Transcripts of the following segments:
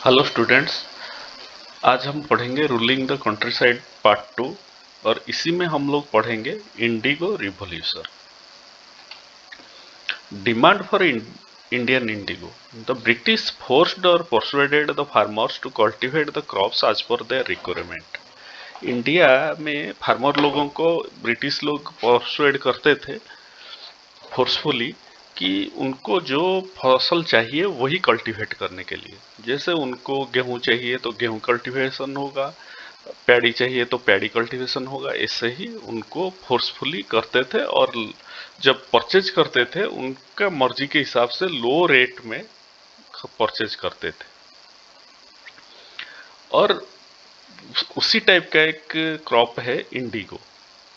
Hello students. आज हम पढ़ेंगे रूलिंग द कंट्रीसाइड पार्ट 2 और इसी में हम लोग पढ़ेंगे indigo revolution. Demand for Indian indigo. The British forced और persuaded the farmers to cultivate the crops as per their requirement. India में फार्मर लोगों को ब्रिटिश लोग परसुएड करते थे फोर्सफुली कि उनको जो फसल चाहिए वही कल्टीवेट करने के लिए। जैसे उनको गेहूं चाहिए तो गेहूं कल्टीवेशन होगा, पैडी चाहिए तो पैडी कल्टीवेशन होगा। ऐसे ही उनको फोर्सफुली करते थे और जब परचेज करते थे उनका मर्जी के हिसाब से लो रेट में परचेज करते थे। और उसी टाइप का एक क्रॉप है indigo.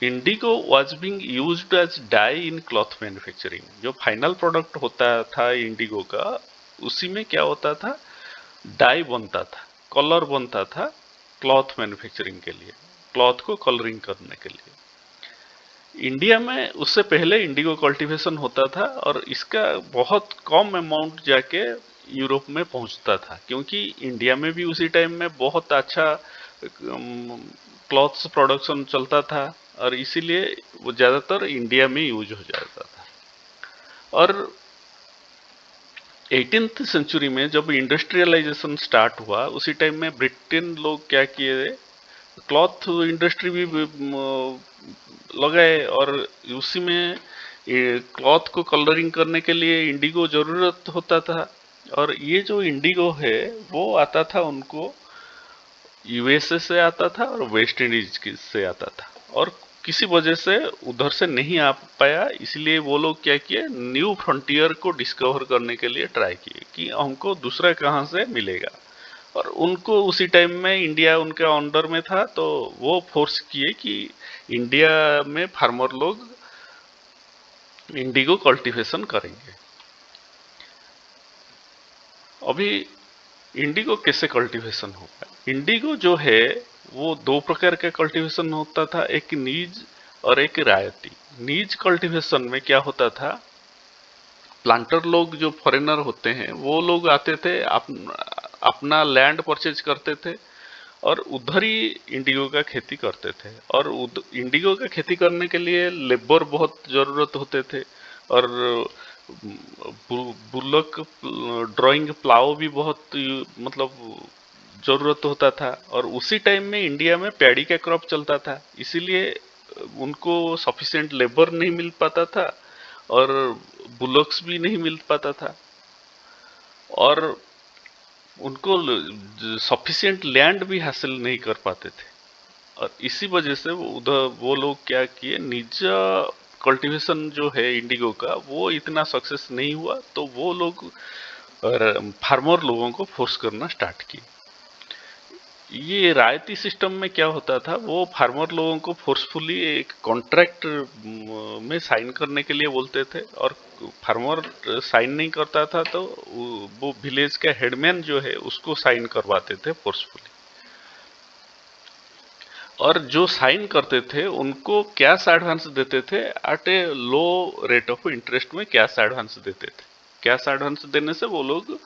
Indigo was being used as dye in cloth manufacturing. जो फाइनल प्रोडक्ट होता था इंडिगो का, उसी में क्या होता था, डाई बनता था, कलर बनता था क्लॉथ मैन्युफैक्चरिंग के लिए, क्लॉथ को कलरिंग करने के लिए। इंडिया में उससे पहले इंडिगो कल्टीवेशन होता था और इसका बहुत कम अमाउंट जाके यूरोप में पहुंचता था, क्योंकि इंडिया में भी उसी टाइम में बहुत अच्छा क्लॉथ्स प्रोडक्शन चलता था और इसीलिए वो ज़्यादातर इंडिया में यूज हो जाता था। और 18th सेंचुरी में जब इंडस्ट्रियलाइजेशन स्टार्ट हुआ, उसी टाइम में ब्रिटेन लोग क्या किए, क्लॉथ इंडस्ट्री भी लगाए और उसी में क्लॉथ को कलरिंग करने के लिए इंडिगो जरूरत होता था। और ये जो इंडिगो है वो आता था उनको यूएसए से आता था और वेस्ट इंडीज से आता था, और किसी वजह से उधर से नहीं आ पाया। इसलिए वो लोग क्या किए, न्यू फ्रंटियर को डिस्कवर करने के लिए ट्राई किए कि हमको दूसरा कहाँ से मिलेगा। और उनको उसी टाइम में इंडिया उनके अंडर में था, तो वो फोर्स किए कि इंडिया में फार्मर लोग इंडिगो कल्टीवेशन करेंगे। अभी इंडिगो कैसे कल्टीवेशन होगा? इंडिगो जो है वो दो प्रकार का कल्टीवेशन होता था, एक नीज और एक रायती। नीज कल्टीवेशन में क्या होता था, प्लांटर लोग जो फॉरेनर होते हैं वो लोग आते थे, अपना लैंड परचेज करते थे और उधर ही इंडिगो का खेती करते थे। और इंडिगो का खेती करने के लिए लेबर बहुत जरूरत होते थे, और बुलक ड्राइंग प्लाव भी बहुत मतलब जरूरत होता था। और उसी टाइम में इंडिया में पैडी का क्रॉप चलता था, इसीलिए उनको सफिशिएंट लेबर नहीं मिल पाता था और बुलक्स भी नहीं मिल पाता था, और उनको सफिशिएंट लैंड भी हासिल नहीं कर पाते थे। और इसी वजह से वो उधर वो लोग क्या किए, निजा कल्टीवेशन जो है इंडिगो का वो इतना सक्सेस नहीं हुआ, तो वो लोग फार्मर लोगों को फोर्स करना स्टार्ट किए। ये रायती सिस्टम में क्या होता था, वो फार्मर लोगों को फोर्सफुली एक कॉन्ट्रैक्ट में साइन करने के लिए बोलते थे, और फार्मर साइन नहीं करता था तो वो विलेज का हेडमैन जो है उसको साइन करवाते थे फोर्सफुली। और जो साइन करते थे उनको कैश एडवांस देते थे, at a low rate of interest में कैश एडवांस देते थे। कैश एडवांस देने से वो लोग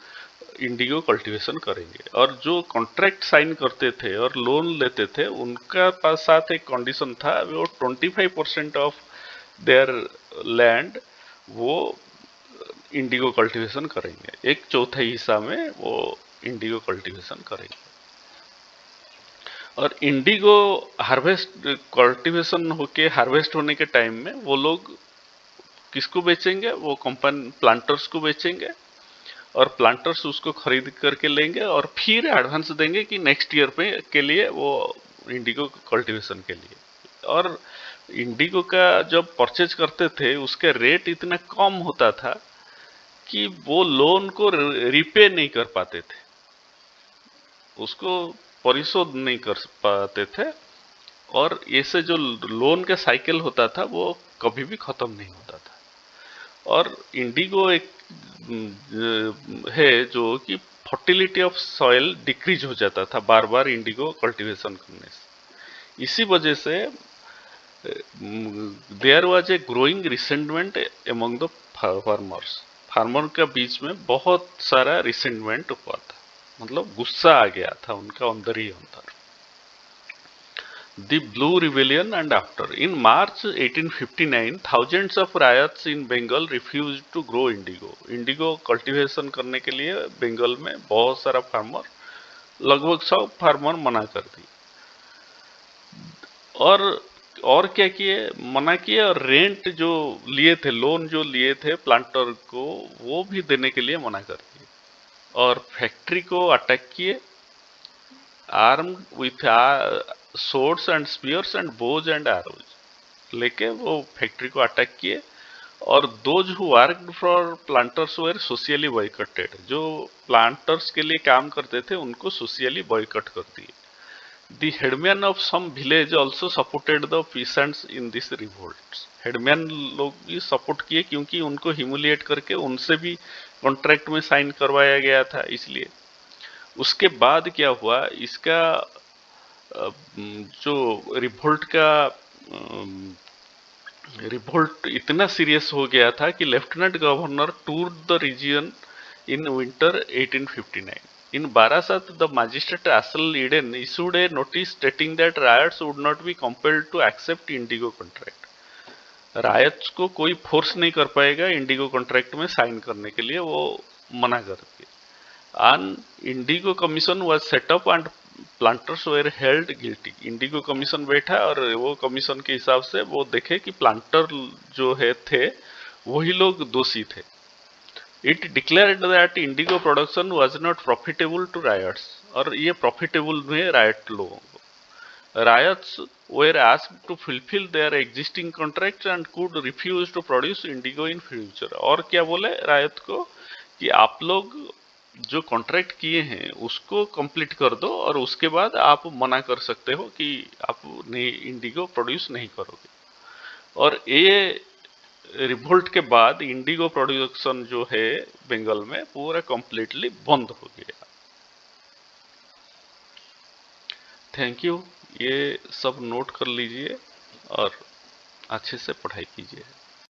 इंडिगो कल्टीवेशन करेंगे। और जो कॉन्ट्रैक्ट साइन करते थे और लोन लेते थे उनका पास साथ एक कंडीशन था, वो 25% ऑफ देयर लैंड वो इंडिगो कल्टीवेशन करेंगे, एक चौथाई हिस्सा में वो इंडिगो कल्टीवेशन करेंगे। और इंडिगो हार्वेस्ट कल्टीवेशन होके हार्वेस्ट होने के टाइम में वो लोग किसको बेचेंगे, वो कंपनी प्लांटर्स को बेचेंगे, और प्लांटर्स उसको खरीद करके लेंगे और फिर एडवांस देंगे कि नेक्स्ट ईयर पे के लिए वो इंडिगो कल्टीवेशन के लिए। और इंडिगो का जब परचेज करते थे उसके रेट इतना कम होता था कि वो लोन को रिपे नहीं कर पाते थे, उसको परिशोध नहीं कर पाते थे। और ऐसे जो लोन का साइकिल होता था वो कभी भी खत्म नहीं होता था। और इंडिगो एक है जो कि फर्टिलिटी ऑफ सॉइल डिक्रीज हो जाता था बार बार इंडिगो कल्टीवेशन करने से। इसी वजह से there was a growing resentment among the farmers. Farmer के बीच में बहुत सारा रिसेंटमेंट हुआ था, मतलब गुस्सा आ गया था उनका अंदर ही अंदर। The Blue Rebellion and after. In March 1859, thousands of ryots in Bengal refused to grow indigo. Indigo cultivation करने के लिए बंगाल में बहुत सारा फार्मर, लगभग सब फार्मर मना कर दी। और क्या किए, मना किए, और रेंट जो लिए थे, लोन जो लिए थे प्लांटर को, वो भी देने के लिए मना कर दिए। और फैक्ट्री को अटैक किए, armed with swords and spears and bows and arrows लेके वो फैक्ट्री को अटैक किए। और those who worked for planters were socially boycotted, जो प्लांटर्स के लिए काम करते थे उनको सोशियली बॉयकट कर दिए। The headman of some village also supported the peasants in this revolt. Headman लोग भी सपोर्ट किए क्योंकि उनको ह्यूमिलिएट करके उनसे भी कॉन्ट्रैक्ट में साइन करवाया गया था, इसलिए। उसके बाद क्या हुआ, इसका जो रिवोल्ट इतना सीरियस हो गया था कि lieutenant governor tour the region in winter 1859। In Barasat the magistrate Ashley Eden issued a notice stating that ryots would not be compelled to accept indigo contract. Ryots को कोई फोर्स नहीं कर पाएगा इंडिगो कॉन्ट्रैक्ट में साइन करने के लिए, वो मना कर दिया। An Indigo Commission was set up and planters were held guilty। Indigo commission बैठा और वो कमीशन के हिसाब से वो देखे कि प्लांटर जो है थे वही लोग दोषी थे। It declared that indigo production was not profitable to riots, और ये प्रॉफिटेबल हुए रायट लोगों को। Riots were asked to fulfill their existing contracts and could refuse to produce indigo in future। और क्या बोले रायत को कि आप लोग जो कॉन्ट्रैक्ट किए हैं उसको कंप्लीट कर दो, और उसके बाद आप मना कर सकते हो कि आप इंडिगो प्रोड्यूस नहीं करोगे। और ये रिवोल्ट के बाद इंडिगो प्रोडक्शन जो है बंगाल में पूरा कंप्लीटली बंद हो गया। थैंक यू, ये सब नोट कर लीजिए और अच्छे से पढ़ाई कीजिए।